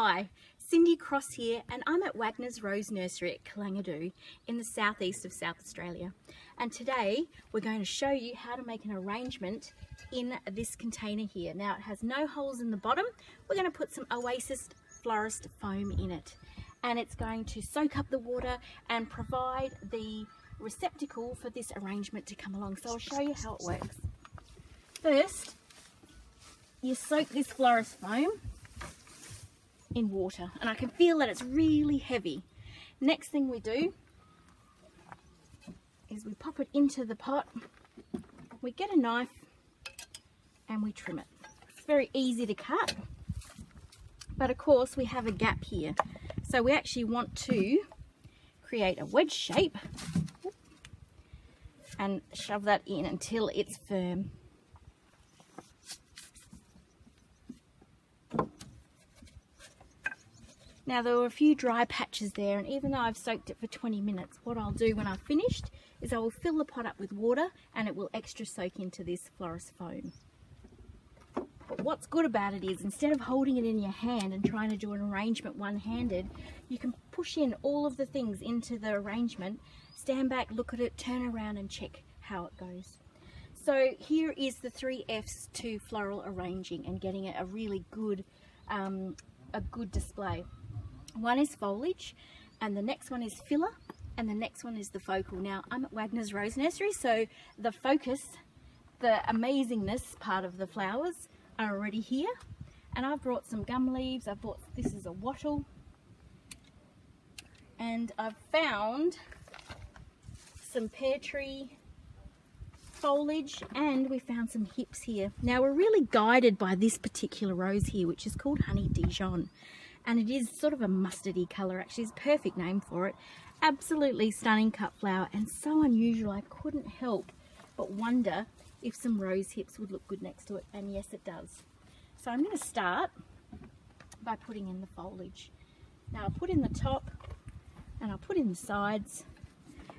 Hi, Cindy Cross here, and I'm at Wagner's Rose Nursery at Kalangadoo in the southeast of South Australia. And today we're going to show you how to make an arrangement in this container here. Now it has no holes in the bottom. We're going to put some Oasis Florist foam in it, and it's going to soak up the water and provide the receptacle for this arrangement to come along. So I'll show you how it works. First, you soak this florist foam in water, and I can feel that it's really heavy. Next thing we do is we pop it into the pot, we get a knife and we trim it. It's very easy to cut, but of course we have a gap here, so we actually want to create a wedge shape and shove that in until it's firm. Now there were a few dry patches there, and even though I've soaked it for 20 minutes, what I'll do when I've finished is I will fill the pot up with water and it will extra soak into this florist foam. But what's good about it is, instead of holding it in your hand and trying to do an arrangement one-handed, you can push in all of the things into the arrangement, stand back, look at it, turn around and check how it goes. So here is the 3 F's to floral arranging and getting it a really good, display. One is foliage, and the next one is filler, and the next one is the focal. Now I'm at Wagner's Rose Nursery, so the focus, the amazingness part of the flowers are already here, and I've brought some gum leaves. This is a wattle, and I've found some pear tree foliage, and we found some hips here. Now we're really guided by this particular rose here, which is called Honey Dijon, and it is sort of a mustardy colour. Actually, it's a perfect name for it. Absolutely stunning cut flower, and so unusual I couldn't help but wonder if some rose hips would look good next to it, and yes it does. So I'm going to start by putting in the foliage. Now I'll put in the top and I'll put in the sides,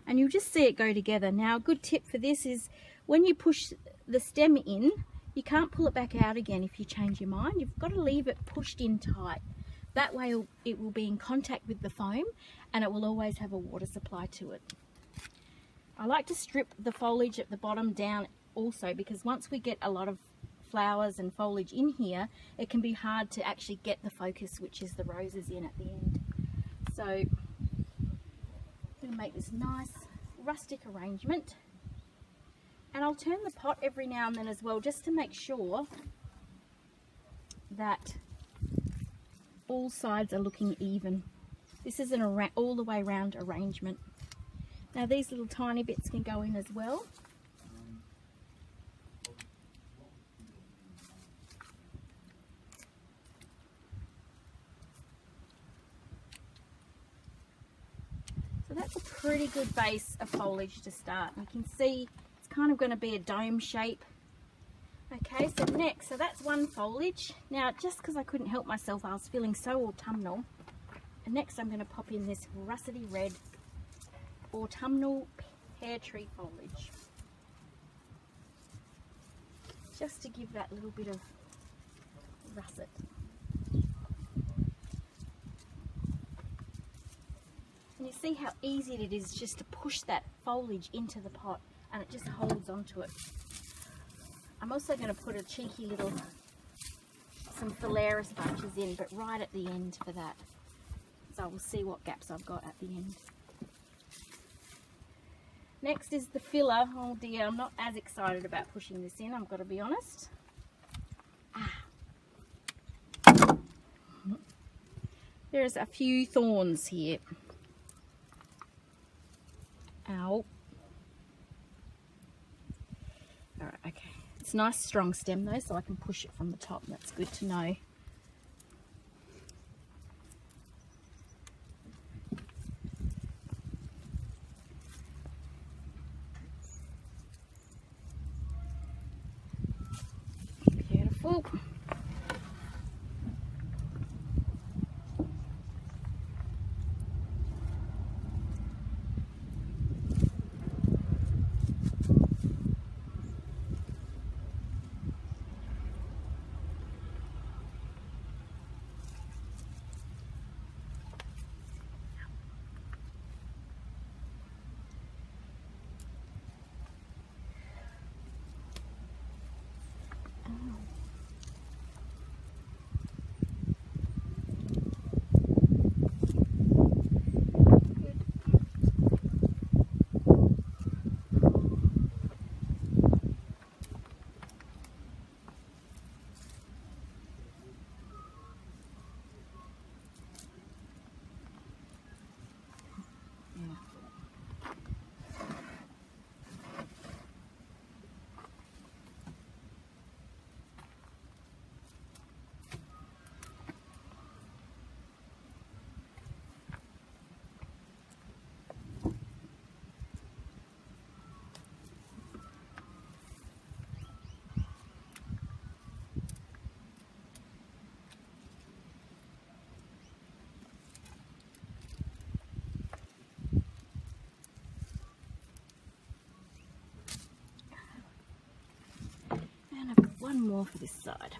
and you'll just see it go together. Now a good tip for this is, when you push the stem in, you can't pull it back out again if you change your mind. You've got to leave it pushed in tight. That way it will be in contact with the foam, and it will always have a water supply to it. I like to strip the foliage at the bottom down also, because once we get a lot of flowers and foliage in here, it can be hard to actually get the focus, which is the roses, in at the end. So I'm going to make this nice rustic arrangement, and I'll turn the pot every now and then as well, just to make sure that all sides are looking even. This is an all the way round arrangement. Now these little tiny bits can go in as well. So that's a pretty good base of foliage to start. You can see it's kind of going to be a dome shape. Okay, so next, so that's one foliage. Now, just because I couldn't help myself, I was feeling so autumnal. And next I'm going to pop in this russety red autumnal pear tree foliage, just to give that little bit of russet. And you see how easy it is just to push that foliage into the pot, and it just holds onto it. I'm also going to put a cheeky little, some phalaris bunches in, but right at the end for that. So we'll see what gaps I've got at the end. Next is the filler. Oh dear, I'm not as excited about pushing this in, I've got to be honest. There's a few thorns here. Ow. Alright, okay. It's a nice strong stem though, so I can push it from the top. That's good to know. Beautiful. one more for this side.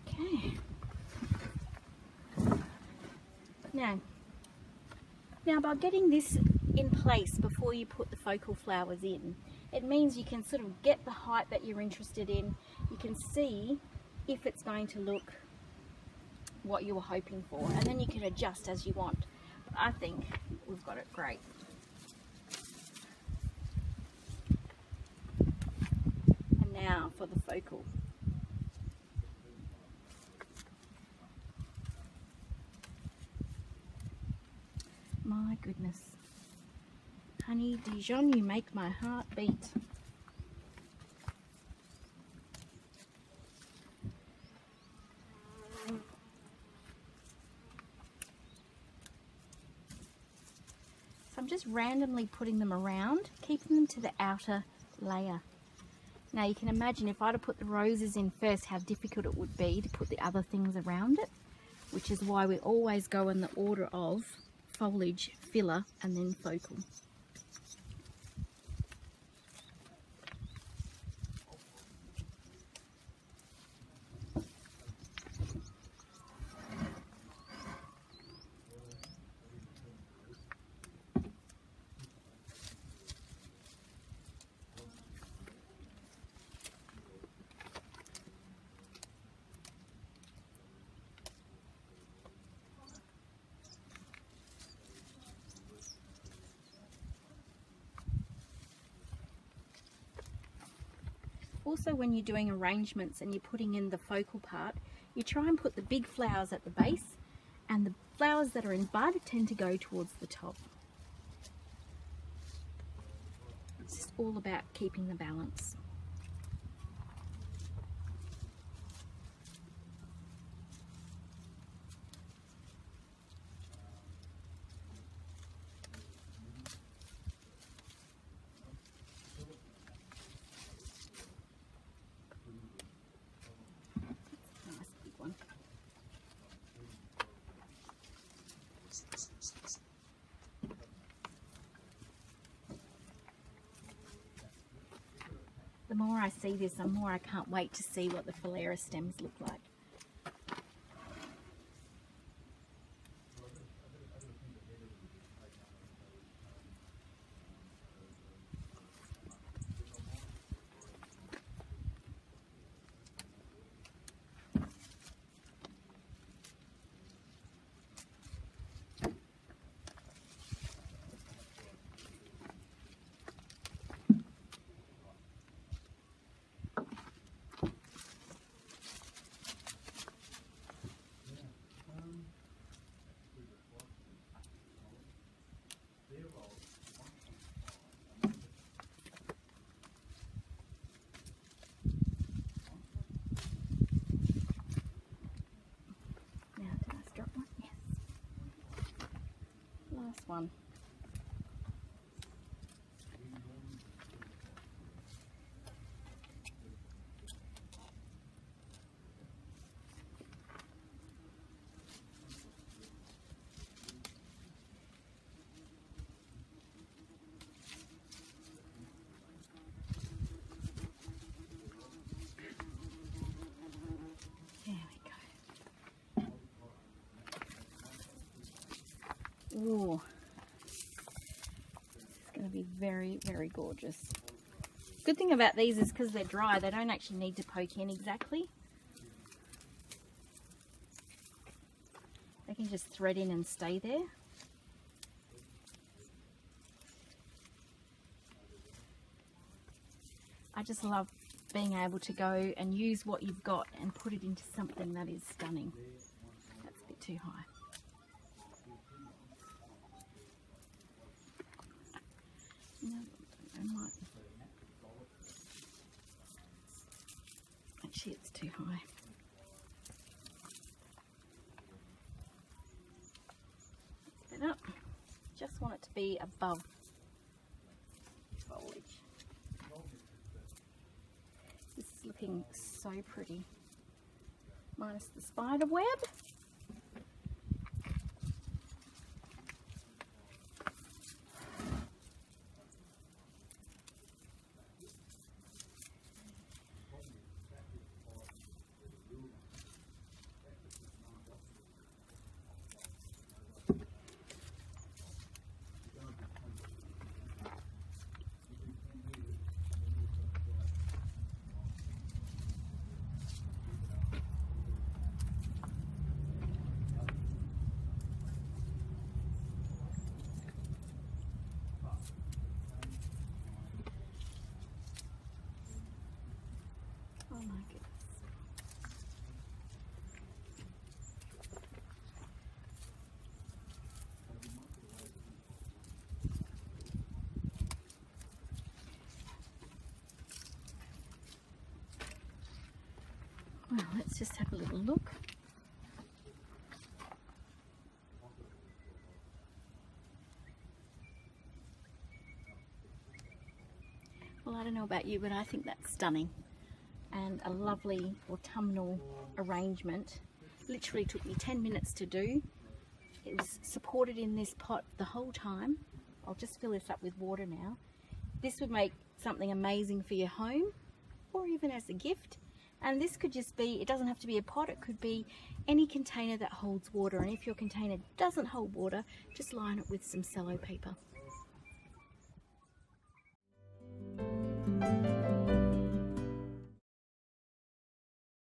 Okay. Now by getting this in place before you put the focal flowers in, it means you can sort of get the height that you're interested in. You can see if it's going to look what you were hoping for, and then you can adjust as you want. But I think we've got it great. And now for the focal. My goodness. Honey Dijon, you make my heart beat. So I'm just randomly putting them around, keeping them to the outer layer. Now you can imagine if I'd have put the roses in first, how difficult it would be to put the other things around it, which is why we always go in the order of foliage, filler, and then focal. Also, when you're doing arrangements and you're putting in the focal part, you try and put the big flowers at the base, and the flowers that are in bud tend to go towards the top. It's just all about keeping the balance. The more I see this, the more I can't wait to see what the phalaris stems look like. Last one. Ooh, it's going to be very, very gorgeous. Good thing about these is because they're dry, they don't actually need to poke in exactly. They can just thread in and stay there. I just love being able to go and use what you've got and put it into something that is stunning. That's a bit too high. No, actually, it's too high. Let's get up. Just want it to be above foliage. This is looking so pretty. Minus the spider web. Well, let's just have a little look. Well, I don't know about you, but I think that's stunning. And a lovely autumnal arrangement. Literally took me 10 minutes to do. It was supported in this pot the whole time. I'll just fill this up with water now. This would make something amazing for your home, or even as a gift. And this could just be, it doesn't have to be a pot, it could be any container that holds water. And if your container doesn't hold water, just line it with some cello paper.